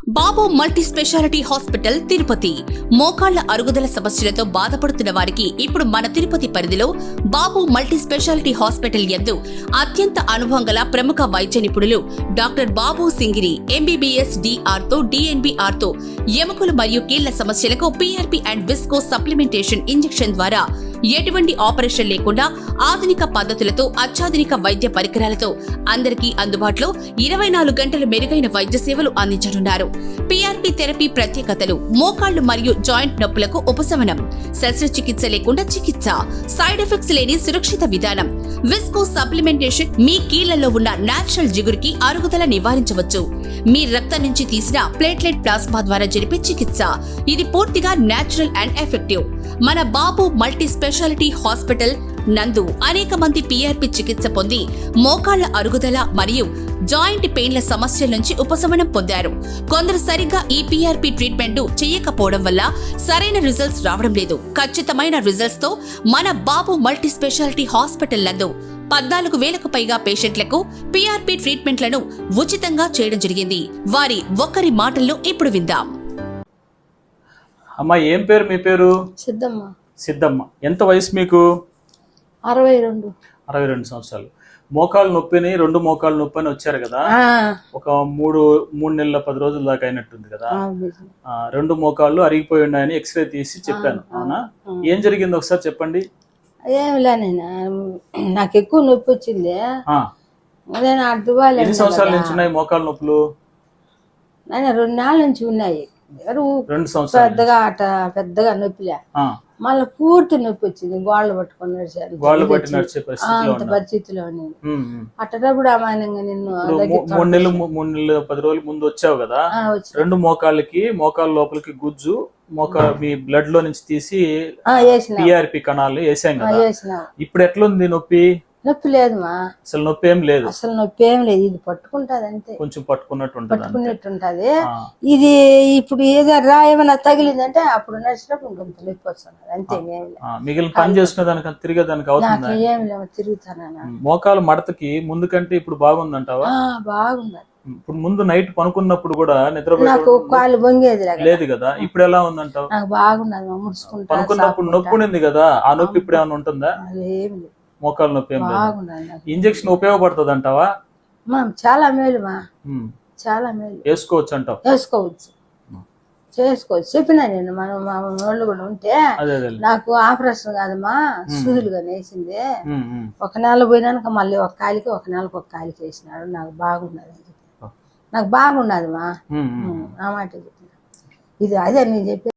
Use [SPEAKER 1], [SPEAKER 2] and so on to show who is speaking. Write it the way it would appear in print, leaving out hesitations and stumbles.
[SPEAKER 1] బాబు multi speciality hospital Tirupati మోకాళ్ల అరుగుదల సమస్యలతో బాధపడుతున్న వారికి ఇప్పుడు మన తిరుపతి పరిధిలో బాబు మల్టీ స్పెషాలిటీ హాస్పిటల్ యందు అత్యంత అనుభవం గల ప్రముఖ వైద్య నిపుణులు డాక్టర్ బాబు సింగిరి ఎంబీబీఎస్ డిఆర్ తో డిఎన్బిఆర్ తో ఎముకలు మరియు కీళ్ల సమస్యలకు PRP and visco supplementation injection ద్వారా ఎటువంటి ఆపరేషన్ లేకుండా ఆధునిక పద్ధతులతో అత్యాధునిక వైద్య పరికరాలతో అందరికీ అందుబాటులో 24 గంటలు మెరుగైన వైద్య సేవలు అందించనున్నారు. పీఆర్పీ థెరపీ ప్రత్యేకతలు: మోకాళ్లు మరియు జాయింట్ నొప్పులకు ఉపశమనం, శస్త్రచికిత్స లేకుండా చికిత్స, సైడ్ ఎఫెక్ట్స్ లేని సురక్షిత విధానం. విస్కో సప్లిమెంటేషన్ మీ కీళ్లలో ఉన్న నేచురల్ జిగురుకి అరుగుదల నివారించవచ్చు. మీ రక్తం నుంచి తీసిన ప్లేట్లెట్ ప్లాస్మా ద్వారా జరిపే చికిత్స. ఇది పూర్తిగా నేచురల్ అండ్ ఎఫెక్టివ్. మన బాబు మల్టీ స్పెషాలిటీ హాస్పిటల్ నందు అనేక మంది పీఆర్పీ చికిత్స పొంది మోకాళ్ల అరుగుదల మరియు జాయింట్ పెయిన్ల సమస్యల నుంచి ఉపశమనం పొందారు. కొందరు సరిగ్గా ఈ పీఆర్పీ ట్రీట్మెంట్ చేయకపోవడం వల్ల సరైన రిజల్ట్స్ రావడం లేదు. ఖచ్చితమైన రిజల్ట్స్ తో మన బాబు మల్టీ స్పెషాలిటీ హాస్పిటల్ నందు 14,000కు పైగా పేషెంట్లకు పీఆర్పీ ట్రీట్మెంట్లను ఉచితంగా చేయడం జరిగింది. వారి ఒక్కరి మాటల్లో ఇప్పుడు విందాం.
[SPEAKER 2] అమ్మా, ఏం పేరు మీ పేరు?
[SPEAKER 3] సిద్ధమ్మ.
[SPEAKER 2] సిద్ధమ్మ. ఎంత వయసు మీకు?
[SPEAKER 3] 62.
[SPEAKER 2] 62 సంవత్సరాలు. మోకాలు నొప్పిని, 2 మోకాలు నొప్పి అని వచ్చారు కదా, ఒక మూడు నెలల 10 రోజుల దాకా అయినట్టుంది కదా. 2 మోకాళ్ళు అరిగిపోయి ఉన్నాయని ఎక్స్రే తీసి చెప్పాను. అవునా? ఏం జరిగింది ఒకసారి చెప్పండి.
[SPEAKER 3] ఏమిలే, నాకు ఎక్కువ నొప్పి వచ్చింది. నేను అర్థవాలి.
[SPEAKER 2] ఎన్ని సంవత్సరాల నుంచి ఉన్నాయి మోకాలు నొప్పులు?
[SPEAKER 3] నేను 2 నెలల నుంచి ఉన్నాయి.
[SPEAKER 2] 2 సంవత్సరాలు
[SPEAKER 3] పెద్దగా నొప్పిలే. మళ్ళీ పూర్తి నొప్పి వచ్చింది. గోళ్ళు పట్టుకొని
[SPEAKER 2] నడిచే
[SPEAKER 3] పరిస్థితిలో అట్టప్పుడు నిన్ను
[SPEAKER 2] 3 నెలలు 10 రోజుల ముందు వచ్చావు కదా. 2 మోకాళ్ళకి, మోకాళ్ళ లోపలికి గుజ్జు మీ బ్లడ్ లో నుంచి తీసి పీఆర్పీ కణాలు వేసాం కదా. ఇప్పుడు ఎట్లుంది నొప్పి?
[SPEAKER 3] నొప్పి లేదుమా,
[SPEAKER 2] అసలు నొప్పి ఏం లేదు.
[SPEAKER 3] అసలు నొప్పి ఏం లేదు. ఇది పట్టుకుంటది అంతే,
[SPEAKER 2] కొంచెం పట్టుకున్నట్టుంటది.
[SPEAKER 3] ఇది ఇప్పుడు ఏదో ఏమైనా తగిలిందంటే అప్పుడు నడిచినప్పుడు కొంత నొప్పి వస్తున్నది అంతే.
[SPEAKER 2] మిగిలిన పని చేసుకునే దానికి తిరిగేదానికి అవుతుంది.
[SPEAKER 3] ఏమి లేవు, తిరుగుతాను.
[SPEAKER 2] మోకాలు మడతకి ముందు కంటే ఇప్పుడు బాగుందంటావా?
[SPEAKER 3] బాగుంది.
[SPEAKER 2] ఇప్పుడు ముందు నైట్ పనుకున్నప్పుడు కూడా నిద్ర
[SPEAKER 3] నాకు కాలు బొంగేది
[SPEAKER 2] లేదు కదా, ఇప్పుడు ఎలా ఉందంటావు?
[SPEAKER 3] నాకు బాగున్నది. ముడుచుకుంటా
[SPEAKER 2] పనుకున్నప్పుడు నొప్పి ఉంది కదా, ఆ నొప్పి ఇప్పుడు ఏమైనా ఉంటుందా?
[SPEAKER 3] ఏమి లేదు,
[SPEAKER 2] మోకాలు నొప్పి ఏం లేదు. ఇంజెక్షన్ ఉపయోగపడుతుంది అంటావా?
[SPEAKER 3] చాలా మేలు మా, చాలా మేలు.
[SPEAKER 2] వేసుకోవచ్చు అంటావు?
[SPEAKER 3] చేసుకోవచ్చు. చెప్పినా నేను, మన వాళ్ళు కూడా ఉంటే నాకు ఆపరేషన్ కాదమ్మా, సూదులుగా వేసింది. 1 నెల పోయినాక మళ్ళీ ఒక కాలికి 1 నెలకు ఒక కాలికి వేసినాడు. నాకు బాగున్నది, నాకు బాగున్నది మా, ఆ మాట చెప్పిన. ఇది అదే నేను చెప్పి